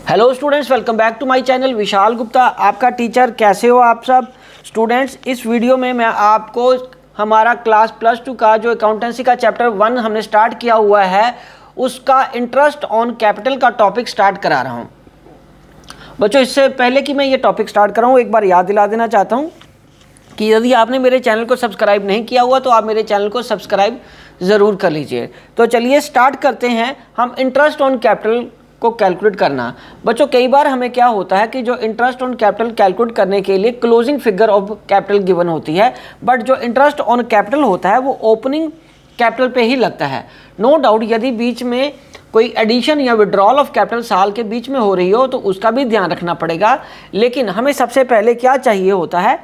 Hello students, welcome back to my channel. Vishal Gupta आपका teacher. कैसे हो आप सब स्टूडेंट्स? इस वीडियो में मैं आपको हमारा क्लास +2 का जो अकाउंटेंसी का चैप्टर 1 हमने स्टार्ट किया हुआ है उसका इंटरेस्ट ऑन कैपिटल का टॉपिक स्टार्ट करा रहा हूँ। बच्चों, इससे पहले कि मैं ये टॉपिक स्टार्ट कराऊँ एक बार याद दिला देना चाहता हूँ कि यदि आपने मेरे चैनल को सब्सक्राइब नहीं किया हुआ तो आप मेरे चैनल को सब्सक्राइब ज़रूर कर लीजिए। तो चलिए स्टार्ट करते हैं हम इंटरेस्ट ऑन कैपिटल को कैलकुलेट करना। बच्चों, कई बार हमें क्या होता है कि जो इंटरेस्ट ऑन कैपिटल कैलकुलेट करने के लिए closing figure of capital given होती है, बट जो इंटरेस्ट ऑन कैपिटल होता है वो ओपनिंग कैपिटल पे ही लगता है। नो डाउट यदि बीच में कोई एडिशन या विड्रॉल ऑफ कैपिटल साल के बीच में हो रही हो तो उसका भी ध्यान रखना पड़ेगा, लेकिन हमें सबसे पहले क्या चाहिए होता है?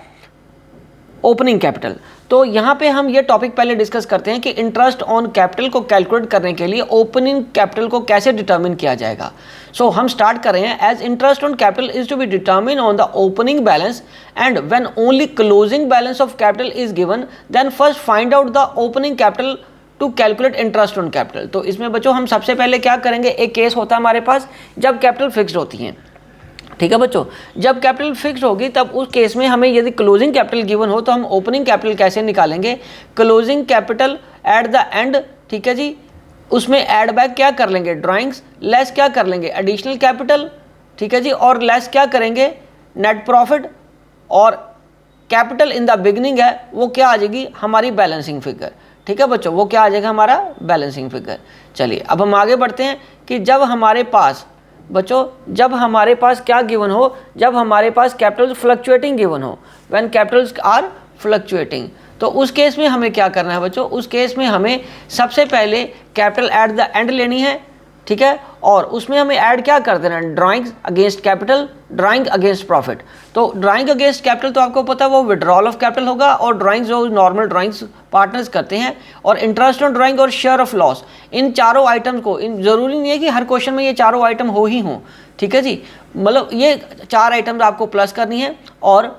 Opening capital. तो यहाँ पे हम ये टॉपिक पहले डिस्कस करते हैं कि इंटरेस्ट ऑन कैपिटल को कैलकुलेट करने के लिए ओपनिंग कैपिटल को कैसे डिटरमिन किया जाएगा। सो हम स्टार्ट कर रहे हैं। As interest on capital is to be determine on the opening balance and when only closing balance of capital is given then first find out the opening capital to calculate interest on capital. तो इसमें बच्चों हम सबसे पहले क्या करेंगे, एक case होता है हमारे पास जब कैपिटल फिक्स्ड होती है। ठीक है बच्चों, जब कैपिटल फिक्स्ड होगी तब उस केस में हमें यदि क्लोजिंग कैपिटल गिवन हो तो हम ओपनिंग कैपिटल कैसे निकालेंगे? Closing capital at the end, ठीक है जी, उसमें ऐड बैक क्या कर लेंगे? ड्राइंग्स, लेस क्या कर लेंगे? एडिशनल कैपिटल, ठीक है जी, और लेस क्या करेंगे? नेट प्रॉफिट, और कैपिटल इन द बिगनिंग है वो क्या आ जाएगी? हमारी बैलेंसिंग फिगर। ठीक है बच्चों, वो क्या आ जाएगा? हमारा बैलेंसिंग फिगर। चलिए अब हम आगे बढ़ते हैं कि जब हमारे पास बच्चों, जब हमारे पास क्या गिवन हो? जब हमारे पास कैपिटल्स फ्लक्चुएटिंग गिवन हो, व्हेन कैपिटल्स आर फ्लक्चुएटिंग, तो उस केस में हमें क्या करना है बच्चों? उस केस में हमें सबसे पहले कैपिटल एट द एंड लेनी है, ठीक है, और उसमें हमें ऐड क्या कर देना है? Drawing against capital, drawing against profit. तो ड्राइंग अगेंस्ट कैपिटल तो आपको पता है वो विड्रॉल ऑफ कैपिटल होगा, और ड्राइंग्स जो नॉर्मल ड्राइंग्स पार्टनर्स करते हैं, और इंटरेस्ट ऑन ड्राइंग और शेयर ऑफ लॉस, इन चारों आइटम्स को, इन जरूरी नहीं है कि हर क्वेश्चन में ये चारों आइटम हो ही हों, ठीक है जी, मतलब ये 4 आइटम्स आपको प्लस करनी है, और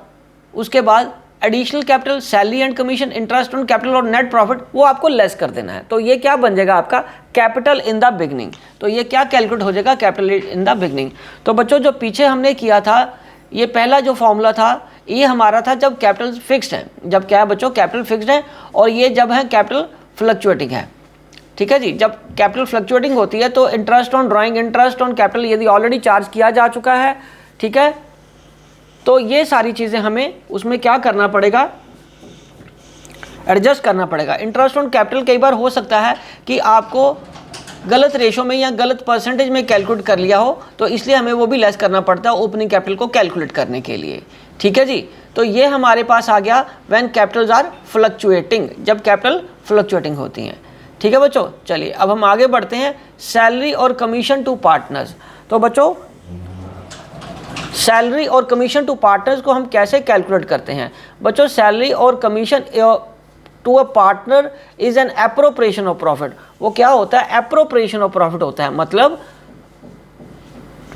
उसके बाद additional capital, salary and commission, interest on capital और नेट प्रॉफिट वो आपको लेस कर देना है। तो ये क्या बन जाएगा आपका? Capital in the beginning. तो ये क्या कैलकुलेट हो जाएगा? Capital in the beginning. तो बच्चों जो पीछे हमने किया था, ये पहला जो फॉर्मूला था ये हमारा था जब कैपिटल फिक्स्ड है। जब क्या है बच्चों? कैपिटल फिक्स्ड है, और ये जब है कैपिटल फ्लक्चुएटिंग है। ठीक है जी, जब कैपिटल फ्लक्चुएटिंग होती है तो interest on drawing, interest on capital यदि ऑलरेडी चार्ज किया जा चुका है, ठीक है, तो ये सारी चीज़ें हमें उसमें क्या करना पड़ेगा? एडजस्ट करना पड़ेगा। इंटरेस्ट ऑन कैपिटल कई बार हो सकता है कि आपको गलत रेशो में या गलत परसेंटेज में कैलकुलेट कर लिया हो, तो इसलिए हमें वो भी लेस करना पड़ता है ओपनिंग कैपिटल को कैलकुलेट करने के लिए। ठीक है जी, तो ये हमारे पास आ गया व्हेन कैपिटल्स आर फ्लक्चुएटिंग, जब कैपिटल फ्लक्चुएटिंग होती हैं। ठीक है बच्चों, चलिए अब हम आगे बढ़ते हैं। सैलरी और कमीशन टू पार्टनर्स। तो बच्चों सैलरी और कमीशन टू पार्टनर्स को हम कैसे कैलकुलेट करते हैं? बच्चों सैलरी और commission to a partner is an appropriation of profit. वो क्या होता है? एप्रोप्रिएशन ऑफ प्रॉफिट होता है। मतलब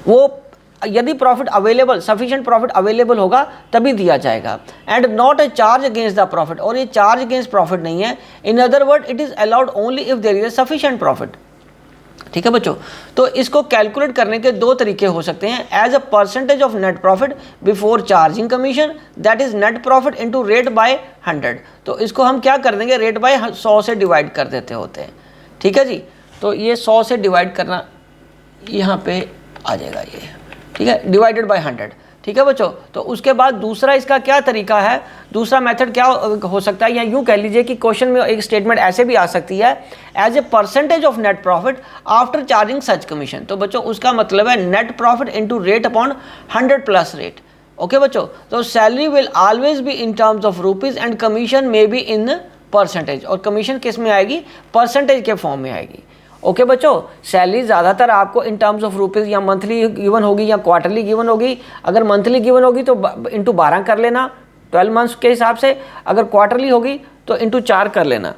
वो यदि profit available, sufficient profit available होगा तभी दिया जाएगा, and not a charge against the profit, और ये चार्ज अगेंस्ट प्रॉफिट नहीं है। In other word it is allowed only if there is a sufficient profit. ठीक है बच्चों, तो इसको कैलकुलेट करने के 2 तरीके हो सकते हैं। As a percentage of net profit before charging commission, that is net profit into rate by 100। तो इसको हम क्या कर देंगे? रेट बाय 100 से डिवाइड कर देते होते हैं। ठीक है जी, तो ये 100 से डिवाइड करना यहाँ पे आ जाएगा ये, ठीक है, डिवाइडेड बाय 100। ठीक है बच्चों, तो उसके बाद दूसरा इसका क्या तरीका है? दूसरा मेथड क्या हो सकता है, या यूं कह लीजिए कि क्वेश्चन में एक स्टेटमेंट ऐसे भी आ सकती है, as a percentage of net profit after charging such commission. तो बच्चों उसका मतलब है net profit into rate upon 100 plus rate. Okay बच्चों, तो salary will always be in terms of rupees and commission may be in percentage, और commission किस में आएगी? परसेंटेज के फॉर्म में आएगी। ओके बच्चों, सैलरी ज़्यादातर आपको इन टर्म्स ऑफ रुपीज़ या मंथली गिवन होगी या क्वार्टरली गिवन होगी। अगर मंथली गिवन होगी तो इंटू 12 कर लेना 12 मंथ्स के हिसाब से, अगर क्वार्टरली होगी तो इंटू 4 कर लेना।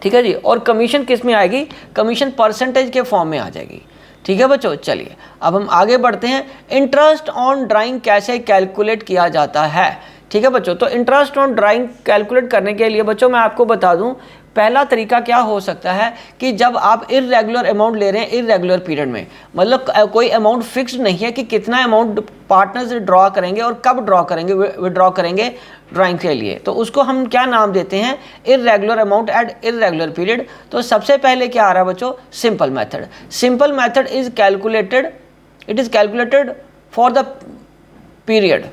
ठीक है जी, और कमीशन किस में आएगी? कमीशन परसेंटेज के फॉर्म में आ जाएगी। ठीक है बच्चों, चलिए अब हम आगे बढ़ते हैं। इंटरेस्ट ऑन ड्राइंग कैसे कैलकुलेट किया जाता है? ठीक है बच्चों, तो इंटरेस्ट ऑन ड्राइंग कैलकुलेट करने के लिए बच्चों मैं आपको बता दूं, पहला तरीका क्या हो सकता है कि जब आप इर्रेगुलर अमाउंट ले रहे हैं इर्रेगुलर पीरियड में, मतलब कोई अमाउंट फिक्स्ड नहीं है कि कितना अमाउंट पार्टनर्स ड्रॉ करेंगे और कब ड्रॉ करेंगे, विड्रॉ करेंगे ड्राइंग के लिए, तो उसको हम क्या नाम देते हैं, irregular amount at irregular period. तो सबसे पहले क्या आ रहा है बच्चों, simple method. Simple method is calculated, it is calculated for the period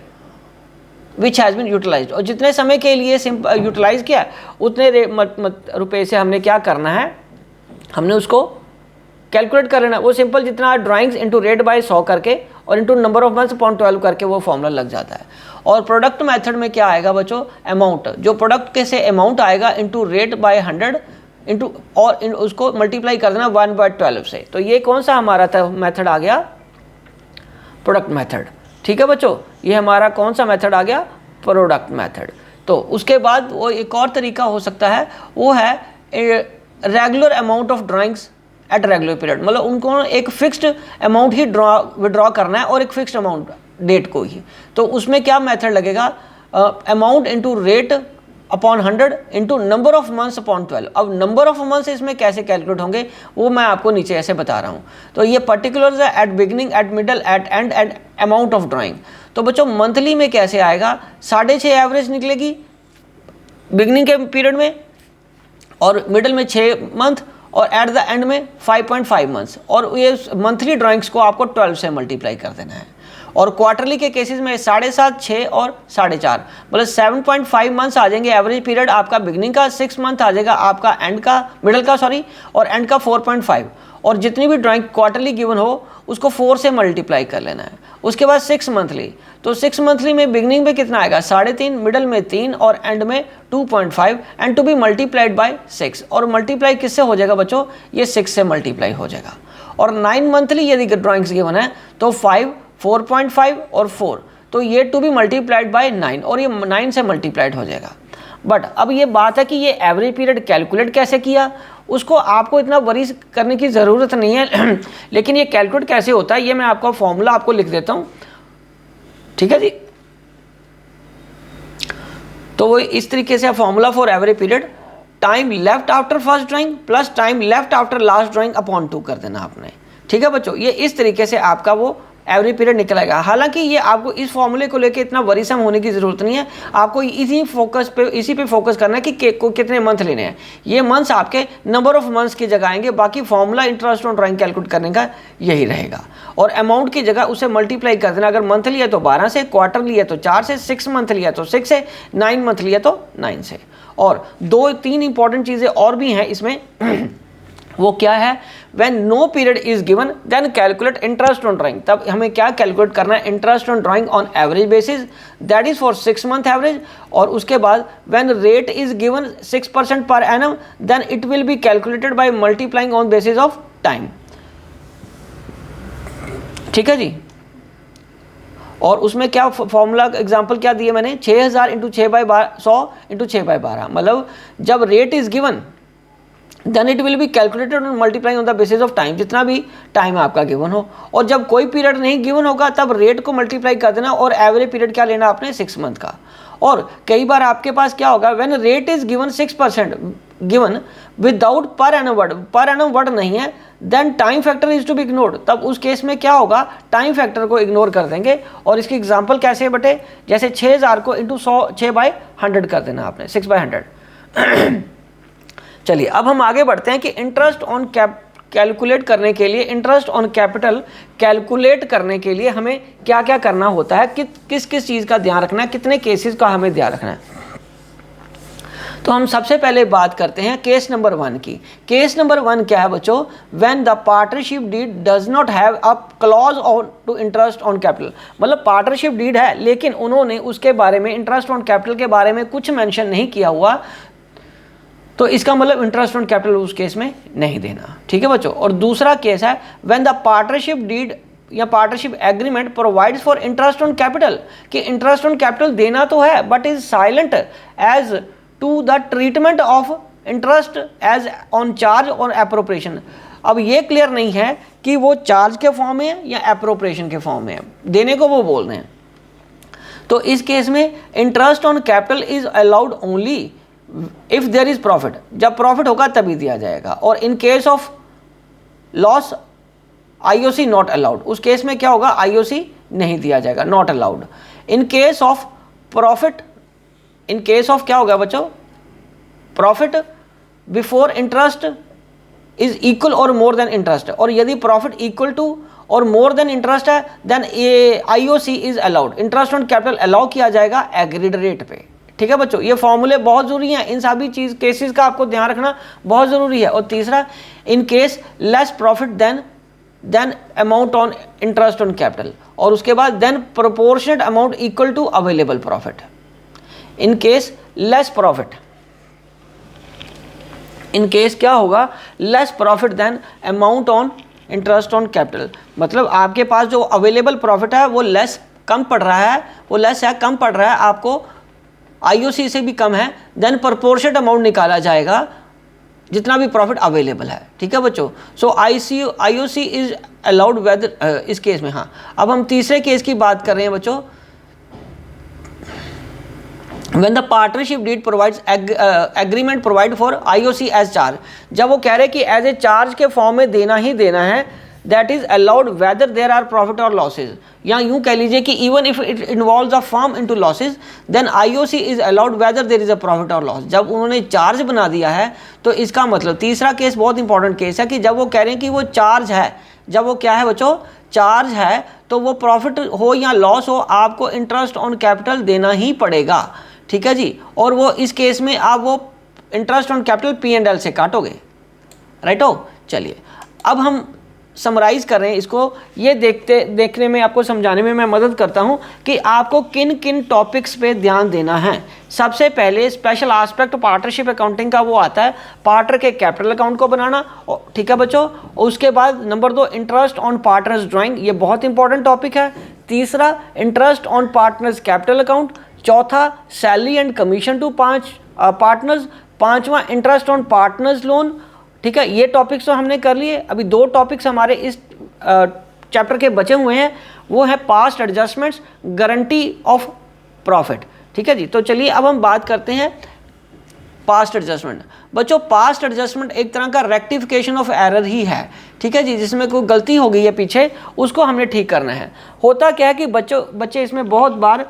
which has been utilized, और जितने समय के लिए यूटिलाइज किया उतने रुपए से हमने क्या करना है, हमने उसको कैलकुलेट कर लेना। वो सिंपल जितना ड्राइंग्स इंटू रेट बाय 100 करके और into number of months upon 12 करके वो फॉर्मूला लग जाता है। और प्रोडक्ट मेथड में क्या आएगा बच्चों, अमाउंट, जो प्रोडक्ट के से अमाउंट आएगा इंटू रेट बाय 100 इंटू और उसको मल्टीप्लाई कर देना 1/12 से। तो ये कौन सा हमारा था मेथड आ गया, प्रोडक्ट मेथड। ठीक है बच्चों, ये हमारा कौन सा मेथड आ गया, प्रोडक्ट मेथड। तो उसके बाद वो एक और तरीका हो सकता है, वो है regular amount of drawings at regular period, मतलब उनको एक फिक्स्ड अमाउंट ही विड्रॉ करना है और एक फिक्स्ड अमाउंट डेट को ही। तो उसमें क्या मेथड लगेगा, amount into rate upon 100 into number of months upon 12। अब नंबर ऑफ मंथ्स इसमें कैसे कैलकुलेट होंगे वो मैं आपको नीचे ऐसे बता रहा हूँ। तो ये पर्टिकुलर्स है at beginning, at middle, at end, at amount of drawing. तो बच्चों मंथली में कैसे आएगा, 6.5 एवरेज निकलेगी बिगनिंग के पीरियड में, और मिडल में 6 मंथ, और एट द एंड में 5.5 मंथ्स। और ये मंथली ड्राइंग्स को आपको 12 से मल्टीप्लाई कर देना है। और क्वार्टरली के केसेस में 7.5, 6 और 4.5, मतलब 7.5 मंथ्स आ जाएंगे एवरेज पीरियड आपका बिगनिंग का, 6 मंथ आ जाएगा आपका एंड का, मिडल का सॉरी, और एंड का 4.5। और जितनी भी ड्राइंग क्वार्टरली गिवन हो उसको 4 से मल्टीप्लाई कर लेना है। उसके बाद 6 मंथली, तो 6 मंथली में बिगनिंग में कितना आएगा, 3.5, मिडल में 3 और एंड में 2.5, and to be multiplied by 6। और मल्टीप्लाई किससे हो जाएगा बच्चों, ये 6 से मल्टीप्लाई हो जाएगा। और 9 मंथली यदि ड्राइंग्स गिवन है तो 5, 4.5 और 4, तो ये टू बी मल्टीप्लाइड बाय 9, और ये 9 से मल्टीप्लाइड हो जाएगा। बट अब ये बात है कि ये एवरेज पीरियड कैलकुलेट कैसे किया, उसको आपको इतना वरी करने की ज़रूरत नहीं है लेकिन ये कैलकुलेट कैसे होता है ये मैं आपको फॉर्मूला आपको लिख देता हूँ, ठीक है जी। तो वो इस तरीके से formula for average period, time left after first drawing plus time left after last drawing upon 2 कर देना आपने। ठीक है बच्चों, ये इस तरीके से आपका वो एवरेज पीरियड निकल आएगा। हालांकि ये आपको इस फॉर्मूले को लेके इतना वरीसम होने की ज़रूरत नहीं है, आपको इसी पे फोकस करना है कि कितने मंथ लेने हैं। ये मंथ्स आपके नंबर ऑफ मंथ्स की जगह आएंगे, बाकी formula interest on drawing calculate करने का यही रहेगा। और अमाउंट की जगह उसे मल्टीप्लाई कर देना, अगर मंथ लिया तो 12 से, क्वार्टर लिया तो 4 से, 6 मंथ लिया तो 6 से, 9 मंथ लिया तो 9 से। और 2-3 इंपॉर्टेंट चीज़ें और भी हैं इसमें वो क्या है, when no period is given then calculate interest on drawing। तब हमें क्या कैलकुलेट करना है, interest on drawing on average basis, that is for 6 month average. और उसके बाद when rate is given 6% per annum then it will be calculated by multiplying on basis of time। ठीक है जी। और उसमें क्या फॉर्मूला एग्जांपल क्या दिए मैंने, 6000 इंटू 6/100 इंटू 6/12, मतलब जब rate is given then it will be calculated on multiplying on the basis of time, जितना भी टाइम आपका गिवन हो। और जब कोई पीरियड नहीं गिवन होगा तब रेट को मल्टीप्लाई कर देना, और एवरेज पीरियड क्या लेना आपने, 6 मंथ का। और कई बार आपके पास क्या होगा, when rate is given 6% given without per annum word नहीं है, then time factor is to be ignored. तब उस केस में क्या होगा, टाइम फैक्टर को इग्नोर कर देंगे। और इसकी एग्जांपल कैसे है बटे, जैसे 6000 को इंटू 6/100 कर देना आपने, 6/100 चलिए अब हम आगे बढ़ते हैं कि इंटरेस्ट ऑन कैलकुलेट करने के लिए, इंटरेस्ट ऑन कैपिटल कैलकुलेट करने के लिए हमें क्या क्या करना होता है, किस किस चीज़ का ध्यान रखना है, कितने केसेस का हमें ध्यान रखना है। तो हम सबसे पहले बात करते हैं केस नंबर 1 की। केस नंबर 1 क्या है बच्चों, when the partnership deed does not have a clause on to interest on capital, मतलब पार्टनरशिप डीड है लेकिन उन्होंने उसके बारे में, इंटरेस्ट ऑन कैपिटल के बारे में कुछ मेंशन नहीं किया हुआ, तो इसका मतलब इंटरेस्ट ऑन कैपिटल उस केस में नहीं देना। ठीक है बच्चों। और दूसरा केस है व्हेन द पार्टनरशिप डीड या partnership agreement provides for interest on capital, कि इंटरेस्ट ऑन कैपिटल देना तो है but is silent as to the treatment of interest as on charge और एप्रोप्रिएशन। अब ये क्लियर नहीं है कि वो चार्ज के फॉर्म में है या एप्रोप्रिएशन के फॉर्म में है, देने को वो बोल रहे हैं। तो इस केस में interest on capital is allowed only if there is profit, जब प्रॉफिट होगा तभी दिया जाएगा। और in case of loss IOC not allowed, उस केस में क्या होगा, आईओसी नहीं दिया जाएगा, not allowed. In case of profit, in case of क्या होगा बच्चों, profit before interest is equal और मोर देन इंटरेस्ट, और यदि प्रॉफिट इक्वल टू और मोर देन इंटरेस्ट है then IOC is allowed, interest on capital allow किया जाएगा एग्रीड रेट पे। ठीक है बच्चों, ये फॉर्मूले बहुत जरूरी हैं, इन सभी चीज केसेस का आपको ध्यान रखना बहुत जरूरी है। और तीसरा, in case less profit than amount on interest on capital, और उसके बाद then proportionate amount equal to available profit. In case less profit, in case क्या होगा, less profit than amount on interest on capital, मतलब आपके पास जो available profit है वो लेस कम पड़ रहा है, वो लेस है, कम पड़ रहा है, आपको आईओसी से भी कम है, देन प्रोपोर्शनेट अमाउंट निकाला जाएगा जितना भी प्रॉफिट अवेलेबल है। ठीक है बच्चों, सो आईओसी इज अलाउड वेदर, इस केस में। हाँ, अब हम तीसरे केस की बात कर रहे हैं बच्चों, when the partnership deed provides agreement provide for IOC as charge, जब वो कह रहे कि एज ए चार्ज के फॉर्म में देना ही देना है, that is allowed whether there are profit और लॉसेज, या यूं कह लीजिए कि even if it involves a firm into losses then IOC is allowed whether there is a profit और लॉस। जब उन्होंने चार्ज बना दिया है तो इसका मतलब, तीसरा केस बहुत इंपॉर्टेंट केस है कि जब वो कह रहे हैं कि वो चार्ज है, जब वो क्या है बच्चों, चार्ज है, तो वो प्रॉफिट हो या लॉस हो आपको इंटरेस्ट ऑन कैपिटल देना ही पड़ेगा। ठीक है जी, और वो इस केस में आप वो इंटरेस्ट ऑन कैपिटल P&L से काटोगे, राइट हो। चलिए अब हम समराइज कर रहे हैं इसको, ये देखने में, आपको समझाने में मैं मदद करता हूं कि आपको किन किन टॉपिक्स पे ध्यान देना है। सबसे पहले स्पेशल एस्पेक्ट पार्टनरशिप अकाउंटिंग का वो आता है, पार्टनर के कैपिटल अकाउंट को बनाना, ठीक है बच्चों। उसके बाद number 2 interest on partners drawing, ये बहुत इंपॉर्टेंट टॉपिक है। तीसरा interest on partners capital account. चौथा salary and commission to partners. पांचवा इंटरेस्ट ऑन पार्टनर्स लोन। ठीक है, ये टॉपिक्स तो हमने कर लिए। अभी 2 टॉपिक्स हमारे इस चैप्टर के बचे हुए हैं, वो है past adjustments, guarantee of profit. ठीक है जी, तो चलिए अब हम बात करते हैं पास्ट एडजस्टमेंट। बच्चों पास्ट एडजस्टमेंट एक तरह का रेक्टिफिकेशन ऑफ एरर ही है। ठीक है जी, जिसमें कोई गलती हो गई है पीछे, उसको हमने ठीक करना है। होता क्या है कि बच्चे इसमें बहुत बार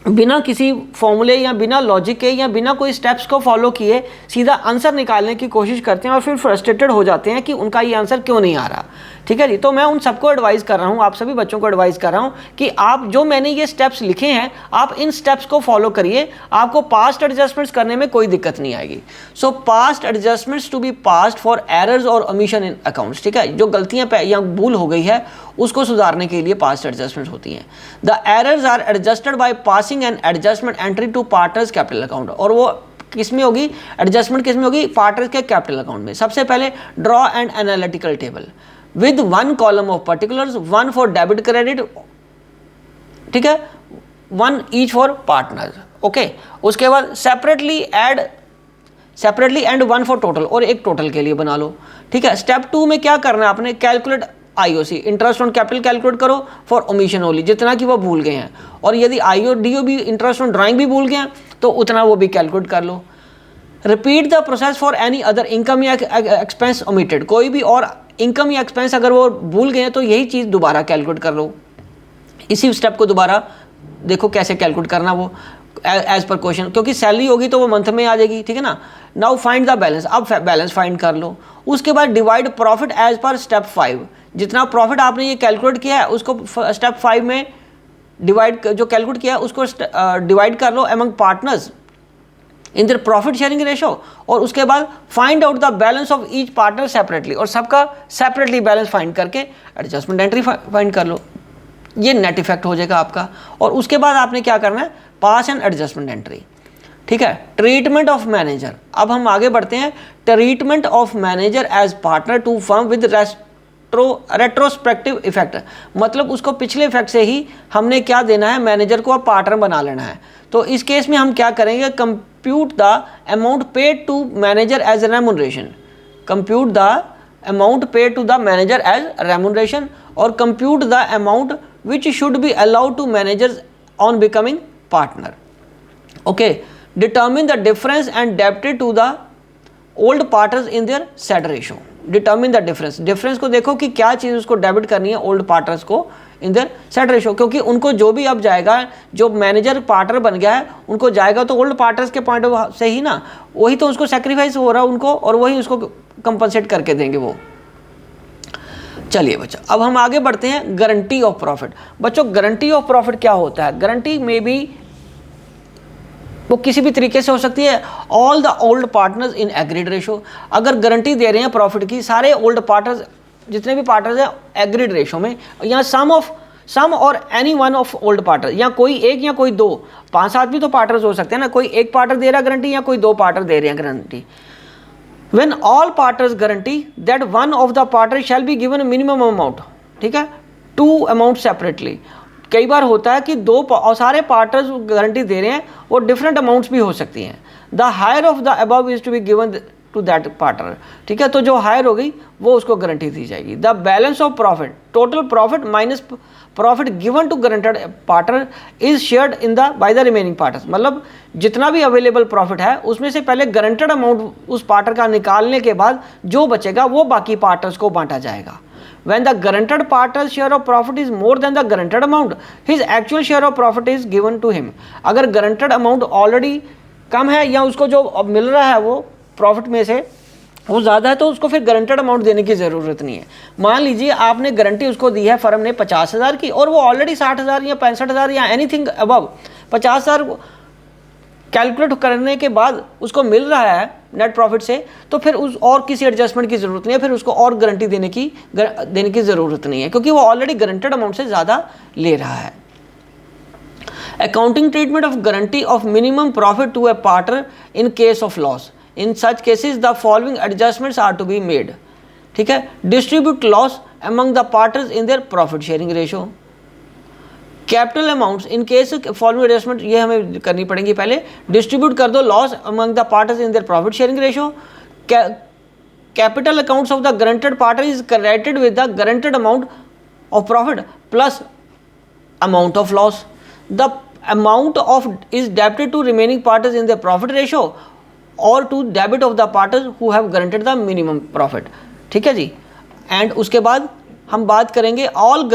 बिना किसी फॉर्मूले या बिना लॉजिक के या बिना कोई स्टेप्स को फॉलो किए सीधा आंसर निकालने की कोशिश करते हैं और फिर फ्रस्ट्रेटेड हो जाते हैं कि उनका ये आंसर क्यों नहीं आ रहा। ठीक है जी, तो मैं उन सबको एडवाइस कर रहा हूँ, आप सभी बच्चों को एडवाइस कर रहा हूँ कि आप जो मैंने ये स्टेप्स लिखे हैं आप इन स्टेप्स को फॉलो करिए, आपको पास्ट एडजस्टमेंट्स करने में कोई दिक्कत नहीं आएगी। So passed adjustments to be passed for errors और ओमिशन इन अकाउंट्स। ठीक है, जो गलतियाँ या भूल हो गई है उसको सुधारने के लिए पास्ट एडजस्टमेंट्स होती हैं। The errors are adjusted by passing an adjustment entry to partners capital account. और वो किस में होगी, एडजस्टमेंट किस में होगी, पार्टनर्स के कैपिटल अकाउंट में। सबसे पहले draw and analytical table with 1 column of particulars, 1 for debit credit, ठीक है, 1 ईच फॉर पार्टनर्स। ओके, उसके बाद सेपरेटली एंड 1 फॉर टोटल, और एक टोटल के लिए बना लो। ठीक है, स्टेप 2 में क्या करना है आपने, calculate IOC, interest on capital calculate करो फॉर ओमिशन ओनली, जितना कि वो भूल गए हैं। और यदि आईओडीओ भी, इंटरेस्ट ऑन ड्राइंग भी भूल गए हैं तो उतना वो भी कैलकुलेट कर लो। Repeat the process for any other income या एक्सपेंस ओमिटेड, कोई भी और इनकम या एक्सपेंस अगर वो भूल गए हैं तो यही चीज़ दोबारा कैलकुलेट कर लो। इसी स्टेप को दोबारा देखो कैसे कैलकुलेट करना वो एज पर क्वेश्चन, क्योंकि सैलरी होगी तो वो मंथ में आ जाएगी। ठीक है ना। नाउ फाइंड द बैलेंस, अब बैलेंस फाइंड कर लो। उसके बाद divide profit as per step 5, जितना प्रॉफिट आपने ये कैलकुलेट किया है उसको स्टेप 5 में डिवाइड, जो कैलकुलेट किया है उसको डिवाइड कर लो among partners in their profit sharing ratio. और उसके बाद find out the balance of each partner separately, और सबका सेपरेटली बैलेंस फाइंड करके एडजस्टमेंट एंट्री फाइंड कर लो। ये नेट इफेक्ट हो जाएगा आपका। और उसके बाद आपने क्या करना है, पास एंड एडजस्टमेंट एंट्री। ठीक है, ट्रीटमेंट ऑफ मैनेजर। अब हम आगे बढ़ते हैं, treatment of manager as partner to firm with retrospective effect, मतलब उसको पिछले इफेक्ट से ही हमने क्या देना है, मैनेजर को अब पार्टनर बना लेना है। तो इस केस में हम क्या करेंगे, compute the amount paid to manager as remuneration, compute the amount paid to the manager as remuneration, और compute the amount which should be allowed to managers on becoming partner. Okay, determine the difference and debited to the old partners in their set ratio. Determine the difference, difference को देखो कि क्या चीज़ उसको debit करनी है old partners को इन their set ratio, क्योंकि उनको जो भी अब जाएगा, जो मैनेजर पार्टनर बन गया है उनको जाएगा तो ओल्ड पार्टनर्स के पॉइंट ऑफ से ही ना, वही तो उसको सेक्रीफाइस हो रहा है उनको, और वही उसको कंपनसेट करके देंगे वो। चलिए बच्चा, अब हम आगे बढ़ते हैं गारंटी ऑफ प्रॉफिट। बच्चों गारंटी ऑफ प्रॉफिट क्या होता है? गारंटी में भी वो किसी भी तरीके से हो सकती है। All the old partners in agreed ratio, अगर गारंटी दे रहे हैं प्रॉफिट की, सारे ओल्ड पार्टनर्स जितने भी पार्टनर्स हैं एग्रीड रेशो में, या सम और any one of old partner, या कोई एक या कोई दो, 5-7 भी तो पार्टनर्स हो सकते हैं ना, कोई एक पार्टनर दे रहा है गारंटी या कोई दो पार्टनर दे रहे हैं guarantee. When all partners guarantee that one of the partners shall be given a minimum amount, ठीक है, 2 अमाउंट सेपरेटली। कई बार होता है कि दो और सारे पार्टनर्स गारंटी दे रहे हैं और डिफरेंट अमाउंट्स भी हो सकती हैं। The higher of the above is to be given to that partner, ठीक है, तो जो हायर हो गई वो उसको गारंटी दी जाएगी। The balance of profit, total profit minus profit given to guaranteed partner is shared in the by the remaining partners, मतलब जितना भी अवेलेबल प्रॉफिट है उसमें से पहले गारंटेड अमाउंट उस पार्टनर का निकालने के बाद जो बचेगा वो बाकी पार्टनर्स को बांटा जाएगा। When the guaranteed partner's share of profit is more than the guaranteed amount, his actual share of profit is given to him. अगर guaranteed amount ऑलरेडी कम है या उसको जो अब मिल रहा है वो प्रॉफिट में से वो ज़्यादा है, तो उसको फिर गारंटेड अमाउंट देने की ज़रूरत नहीं है। मान लीजिए आपने गारंटी उसको दी है फर्म ने 50,000 की, और वो ऑलरेडी 60,000 या 65,000 या एनीथिंग अबव 50,000 कैलकुलेट करने के बाद उसको मिल रहा है नेट प्रॉफिट से, तो फिर उस और किसी एडजस्टमेंट की ज़रूरत नहीं है, फिर उसको और गारंटी देने की ज़रूरत नहीं है, क्योंकि वो ऑलरेडी गारंटेड अमाउंट से ज़्यादा ले रहा है। Accounting treatment of guarantee of minimum profit to a partner in case of loss, in such cases the following adjustments are to be made, ठीक है। Distribute loss among the partners in their profit sharing ratio. Capital amounts in case following adjustment, ये हमें करनी पड़ेंगी पहले। Distribute कर दो loss among the partners in their profit sharing ratio. Capital accounts of the guaranteed partner is credited with the guaranteed amount of profit plus amount of loss. The amount of is debited to remaining partners in their profit ratio और to debit of the partners who have guaranteed the minimum profit, ठीक है जी। And उसके बाद हम बात करेंगे all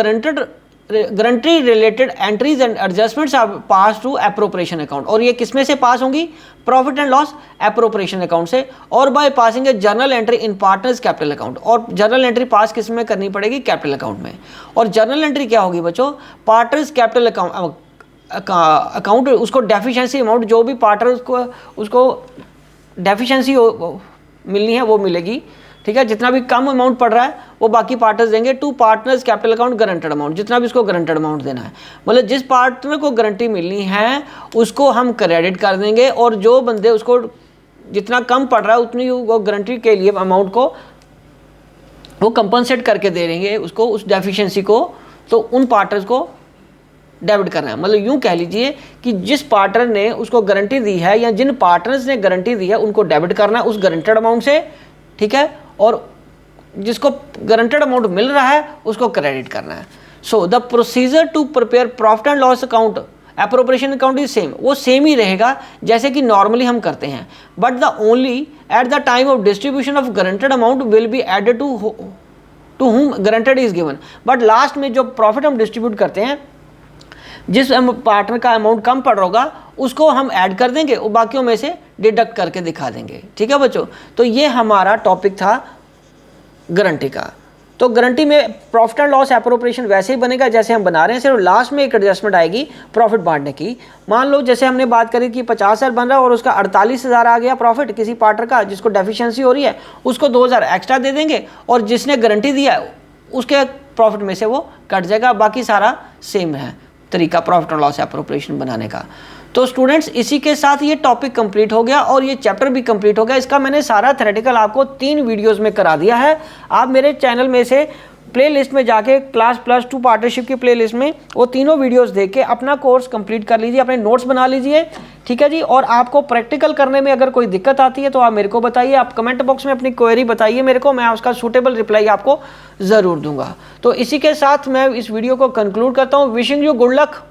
guarantee related entries and adjustments are pass to appropriation account, और ये किस में से पास होंगी? Profit and loss appropriation account से, और by passing A journal entry in partners capital account, और जर्नल एंट्री पास किस में करनी पड़ेगी? कैपिटल अकाउंट में। और जर्नल एंट्री क्या होगी बच्चों? पार्टनर्स कैपिटल अकाउंट उसको डेफिशिएंसी अमाउंट, जो भी पार्टनर को उसको डेफिशिएंसी मिलनी है वो मिलेगी, ठीक है। जितना भी कम अमाउंट पड़ रहा है वो बाकी पार्टनर्स देंगे to partners capital account guaranteed amount, जितना भी उसको गारंटेड अमाउंट देना है, मतलब जिस पार्टनर को गारंटी मिलनी है उसको हम क्रेडिट कर देंगे, और जो बंदे उसको जितना कम पड़ रहा है उतनी वो गारंटी के लिए अमाउंट को वो कंपनसेट करके दे देंगे उसको, उस डेफिशिएंसी को, तो उन पार्टनर्स को डेबिट करना है। मतलब यूँ कह लीजिए कि जिस पार्टनर ने उसको गारंटी दी है या जिन पार्टनर्स ने गारंटी दी है उनको डेबिट करना है उस गारंटेड अमाउंट से, ठीक है, और जिसको गारंटेड अमाउंट मिल रहा है उसको क्रेडिट करना है। So the procedure to prepare profit and loss account appropriation account is same, वो सेम ही रहेगा जैसे कि नॉर्मली हम करते हैं, but the only at the time of distribution of guaranteed amount will be added to whom guaranteed is given. But last में जो प्रॉफिट हम डिस्ट्रीब्यूट करते हैं, जिस पार्टनर का अमाउंट कम पड़ रहा होगा उसको हम ऐड कर देंगे और बाकियों में से डिडक्ट करके दिखा देंगे, ठीक है बच्चों। तो ये हमारा टॉपिक था गारंटी का। तो गारंटी में प्रॉफिट एंड लॉस एप्रोप्रिएशन वैसे ही बनेगा जैसे हम बना रहे हैं, सिर्फ लास्ट में एक एडजस्टमेंट आएगी प्रॉफिट बांटने की। मान लो जैसे हमने बात करी कि 50,000 बन रहा है और उसका 48,000 आ गया प्रॉफिट किसी पार्टनर का जिसको डेफिशिएंसी हो रही है, उसको 2,000 एक्स्ट्रा दे देंगे, और जिसने गारंटी दिया है उसके प्रॉफिट में से वो कट जाएगा, बाकी सारा सेम है तरीका प्रॉफिट एंड लॉस एप्रोप्रिएशन बनाने का। तो स्टूडेंट्स इसी के साथ ये टॉपिक कंप्लीट हो गया और ये चैप्टर भी कंप्लीट हो गया। इसका मैंने सारा थ्योरेटिकल आपको 3 वीडियोस में करा दिया है। आप मेरे चैनल में से प्लेलिस्ट में जाके क्लास +2 पार्टनरशिप की प्लेलिस्ट में वो तीनों वीडियोस देख के अपना कोर्स कंप्लीट कर लीजिए, अपने नोट्स बना लीजिए, ठीक है जी। और आपको प्रैक्टिकल करने में अगर कोई दिक्कत आती है तो आप मेरे को बताइए, आप कमेंट बॉक्स में अपनी क्वेरी बताइए मेरे को, मैं उसका सूटेबल रिप्लाई आपको ज़रूर दूंगा। तो इसी के साथ मैं इस वीडियो को कंक्लूड करता हूँ। Wishing you good luck.